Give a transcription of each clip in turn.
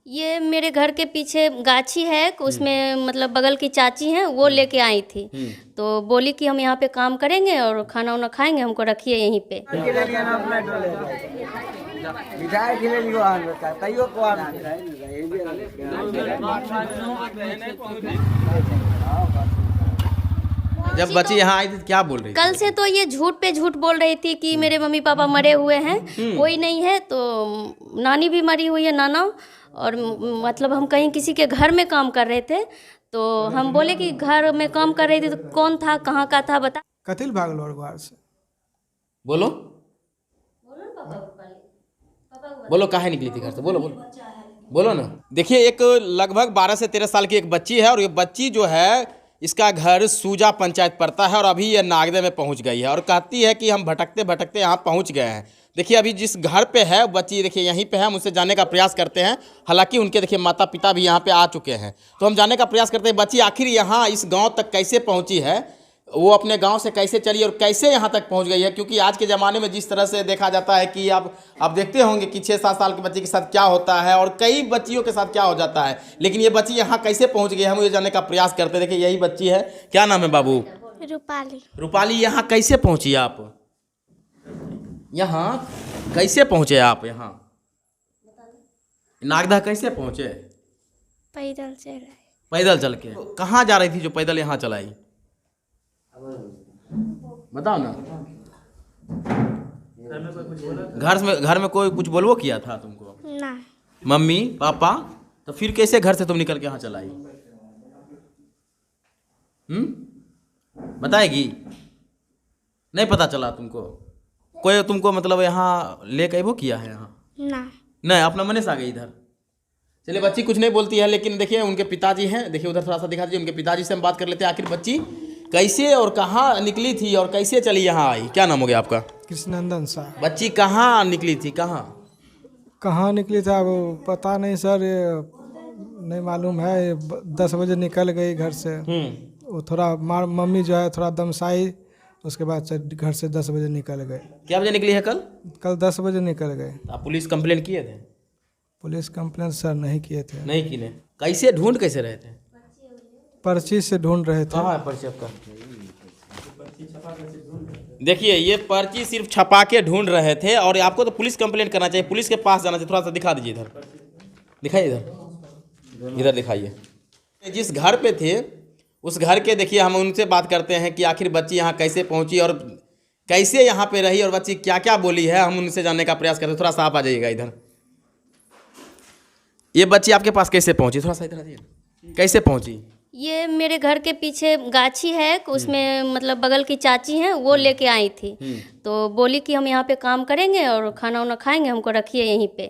ये मेरे घर के पीछे गाछी है, उसमें मतलब बगल की चाची हैं, वो लेके आई थी। तो बोली कि हम यहाँ पे काम करेंगे और खाना वाना खाएंगे, हमको रखिए यहीं पे। जब बच्ची यहाँ आई थी तो क्या बोल रही थी? कल से तो ये झूठ पे झूठ बोल रही थी कि मेरे मम्मी पापा मरे हुए हैं, कोई नहीं है। तो नानी भी मरी हुई है, नाना। और मतलब हम कहीं किसी के घर में काम कर रहे थे, तो हम बोले कि घर में काम कर रही थी, तो कौन था, कहाँ का था, बता। कथिल भागल और घर से बोलो बोलो, काहे निकली थी घर से? बोलो बोलो बोलो ना। देखिए, एक लगभग 12 से 13 साल की एक बच्ची है, और ये बच्ची जो है, इसका घर सूजा पंचायत पड़ता है, और अभी ये नागदे में पहुंच गई है और कहती है कि हम भटकते भटकते यहाँ पहुंच गए हैं। देखिए, अभी जिस घर पे है बच्ची, देखिए यहीं पे है, हम उससे जानने का प्रयास करते हैं। हालांकि उनके देखिए माता पिता भी यहाँ पे आ चुके हैं, तो हम जानने का प्रयास करते हैं बच्ची आखिर यहाँ इस गाँव तक कैसे पहुँची है, वो अपने गांव से कैसे चली और कैसे यहाँ तक पहुँच गई है। क्योंकि आज के ज़माने में जिस तरह से देखा जाता है कि आप देखते होंगे कि 6-7 साल के बच्चे के साथ क्या होता है और कई बच्चियों के साथ क्या हो जाता है, लेकिन ये बच्ची यहाँ कैसे पहुँच गई, हम ये जानने का प्रयास करते हैं। देखिए, यही बच्ची है। क्या नाम है बाबू? रूपाली। रूपाली, यहाँ कैसे पहुँची आप? यहाँ कैसे पहुँचे आप? यहाँ नागदा कैसे पहुँचे? पैदल से रहे। पैदल चल के? कहाँ जा रही थी जो पैदल यहाँ चलाई? बताओ ना। घर में कोई कुछ बोलवो किया था तुमको? ना। Mummy papa? तो फिर कैसे घर से तुम निकल के यहाँ चलाई? बताएगी? नहीं पता चला तुमको? कोई तुमको मतलब यहाँ लेके वो किया है यहाँ? ना। नहीं, अपना मने से आ गई इधर। चलिए, बच्ची कुछ नहीं बोलती है, लेकिन देखिए उनके पिताजी हैं। देखिए उधर थोड़ा सा दिखा दीजिए, उनके पिताजी से हम बात कर लेते हैं। आखिर बच्ची कैसे और कहाँ निकली थी और कैसे चली यहाँ आई? क्या नाम हो गया आपका? कृष्णनंदन साहब। बच्ची कहाँ निकली थी? कहाँ निकली था वो पता नहीं सर, ये नहीं मालूम है। ये 10 बजे निकल गई घर से। वो थोड़ा मम्मी जो है थोड़ा दमसाई, उसके बाद से घर से 10 बजे निकल गए। क्या बजे निकली है कल? कल 10 बजे निकल गए। आप पुलिस कंप्लेन किए थे? पुलिस कंप्लेन सर नहीं किए थे। नहीं किए। कैसे ढूंढ कैसे रहे थे? पर्ची से ढूंढ रहे थे। कहाँ है पर्ची आपका? देखिए, ये पर्ची सिर्फ छपा के ढूंढ रहे थे, और आपको तो पुलिस कंप्लेंट करना चाहिए, पुलिस के पास जाना चाहिए। थोड़ा सा दिखा दीजिए इधर, दिखाइए इधर दिखाइए। जिस घर पे थे उस घर के देखिए, हम उनसे बात करते हैं कि आखिर बच्ची यहाँ कैसे पहुँची और कैसे यहाँ पे रही और बच्ची क्या क्या बोली है, हम उनसे जानने का प्रयास करते हैं। थोड़ा सा आप आ जाइएगा इधर। ये बच्ची आपके पास कैसे पहुँची? थोड़ा सा इधर आ जाइए। कैसे पहुँची? ये मेरे घर के पीछे गाछी है, उसमें मतलब बगल की चाची हैं, वो लेके आई थी। तो बोली कि हम यहाँ पे काम करेंगे और खाना वाना खाएंगे, हमको रखिए यहीं पे।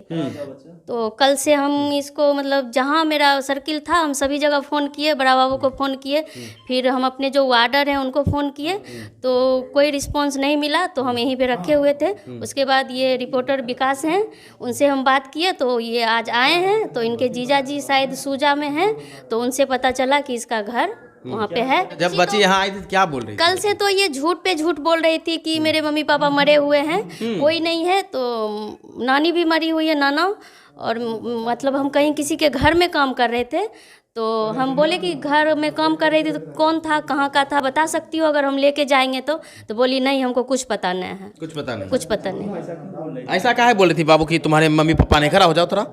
तो कल से हम इसको मतलब जहाँ मेरा सर्किल था, हम सभी जगह फ़ोन किए, बड़ा बाबू को फ़ोन किए, फिर हम अपने जो वार्डर हैं उनको फ़ोन किए, तो कोई रिस्पॉन्स नहीं मिला। तो हम यहीं पे रखे हुए थे। उसके बाद ये रिपोर्टर विकास हैं, उनसे हम बात किए, तो ये आज आए हैं। तो इनके जीजा जी शायद सूजा में हैं, तो उनसे पता चला कि इसका घर वहाँ पे है। जब बच्ची यहाँ आई थी तो क्या बोल रही थी? कल से तो ये झूठ पे झूठ बोल रही थी कि मेरे मम्मी पापा मरे हुए हैं, कोई नहीं है। तो नानी भी मरी हुई है, नाना। और मतलब हम कहीं किसी के घर में काम कर रहे थे, तो हम बोले कि घर में काम कर रही थी, तो कौन था, कहाँ का था, बता सकती हो अगर हम लेके जाएंगे तो बोली नहीं, हमको कुछ पता नहीं है। कुछ पता नहीं? कुछ पता नहीं। ऐसा काहे बोल रही थी बाबू कि तुम्हारे मम्मी पापा ने? खड़ा हो जाओ थोड़ा।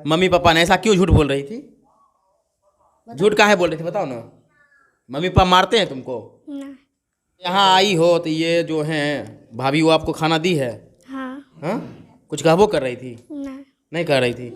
मम्मी पापा ने ऐसा क्यों झूठ बोल रही थी? झूठ काहे बोल रही थी, बताओ ना। मम्मी पापा मारते हैं तुमको? ना। यहाँ आई हो तो ये जो हैं भाभी, वो आपको खाना दी है? हाँ। कुछ कहबो कर रही थी? ना। नहीं कर रही थी।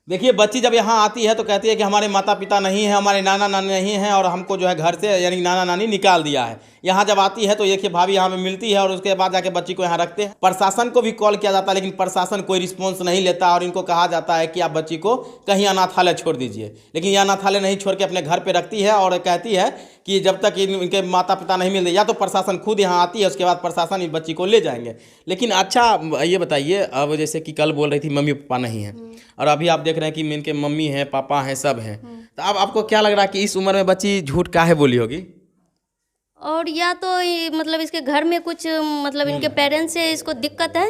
देखिए, बच्ची जब यहाँ आती है तो कहती है कि हमारे माता पिता नहीं हैं, हमारे नाना नानी नहीं हैं, और हमको जो है घर से यानी नाना नानी निकाल दिया है। यहाँ जब आती है तो देखिए भाभी यहाँ पे मिलती है, और उसके बाद जाके बच्ची को यहाँ रखते हैं। प्रशासन को भी कॉल किया जाता है, लेकिन प्रशासन कोई रिस्पॉन्स नहीं लेता, और इनको कहा जाता है कि आप बच्ची को कहीं अनाथालय छोड़ दीजिए। लेकिन ये अनाथालय नहीं छोड़ के अपने घर पर रखती है, और कहती है कि जब तक इनके माता पिता नहीं मिलते, या तो प्रशासन खुद यहाँ आती है, उसके बाद प्रशासन इस बच्ची को ले जाएंगे। लेकिन अच्छा ये बताइए, अब जैसे कि कल बोल रही थी मम्मी पापा नहीं हैं, और अभी आप देख रहे हैं कि इनके मम्मी हैं, पापा हैं, सब हैं, तो अब आपको क्या लग रहा है कि इस उम्र में बच्ची झूठ काहे बोली होगी? और या तो मतलब इसके घर में कुछ मतलब इनके पेरेंट्स से इसको दिक्कत है,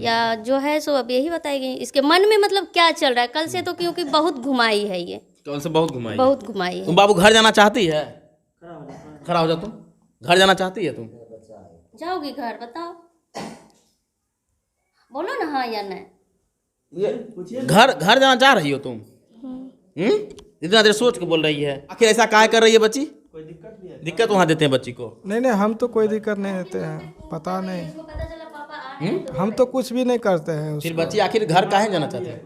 या जो है सो अब यही बताएगी इसके मन में मतलब क्या चल रहा है। कल से तो क्योंकि बहुत घुमाई है ये, कल से बहुत घुमाई बहुत घुमाई है। तुम बाबू घर जाना चाहती है? खड़ा हो जा तुम। घर जाना चाहती है तुम? जाओगी घर, बताओ, बोलो ना हाँ या नहीं। घर जाना चाह रही हो तुम? इतना देर सोच के बोल रही है। आखिर ऐसा काहे कर रही है बच्ची? कोई दिक्कत वहाँ देते हैं बच्ची को? नहीं हम तो कोई दिक्कत नहीं देते हैं, पता नहीं। हम तो कुछ भी नहीं करते हैं फिर बच्ची आखिर घर काहे जाना चाहती है?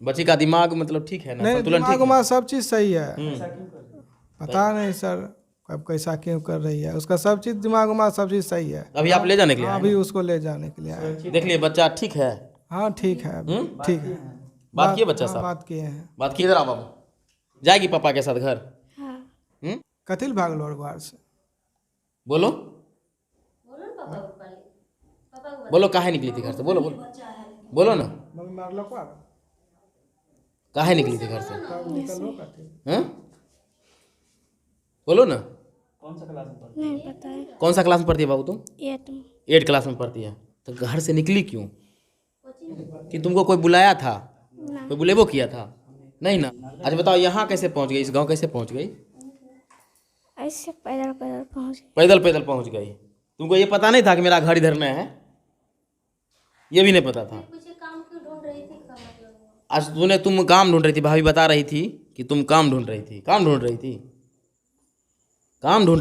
बच्ची का दिमाग मतलब ठीक है ना, नहीं, संतुलन ठीक दिमाग है? में सब चीज़ सही है। पता नहीं सर अब कैसा क्यों कर रही है, उसका सब चीज़ दिमाग में सब चीज़ सही है। अभी आप ले जाने के लिए आए अभी उसको ले जाने के लिए आए। हैं? देख लिए बच्चा ठीक है? हाँ ठीक है, ठीक है। बात किए बच्चा हाँ, साहब? बात किए हैं। बात किए। इधर आओ बाबू। जाएगी पापा के साथ घर? हाँ। कथिल भागल और बाहर से बोलो बोलो, काहे निकली थी घर से? बोलो बोलो ना, काहे निकली थी घर से? हैं? बोलो ना। नहीं पता है। कौन सा क्लास में पढ़ती है बाबू तुम? 8 में। 8 क्लास में पढ़ती है। तो घर से निकली क्यों? कि तुमको कोई बुलाया था? कोई बुलेबो किया था? नहीं ना। अच्छा बताओ, यहाँ कैसे पहुँच गई? इस गांव कैसे पहुँच गई? ऐसे पैदल पैदल पहुँच गए। पैदल पहुँच गई। तुमको ये पता नहीं था कि मेरा घर इधर में है? ये भी नहीं पता था? आज तुम काम ढूंढ रही थी, भाभी बता रही थी कि तुम काम ढूंढ रही थी। काम ढूंढ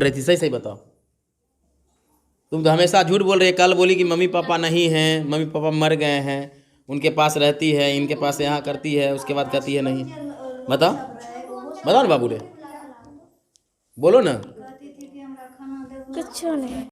रही थी, सही बताओ। तुम तो हमेशा झूठ बोल रही है। कल बोली कि मम्मी पापा नहीं हैं, मम्मी पापा मर गए हैं, उनके पास रहती है, इनके पास यहाँ करती है, उसके बाद कहती है नहीं। बताओ ना बाबू रे, बोलो ना। कुछ नहीं।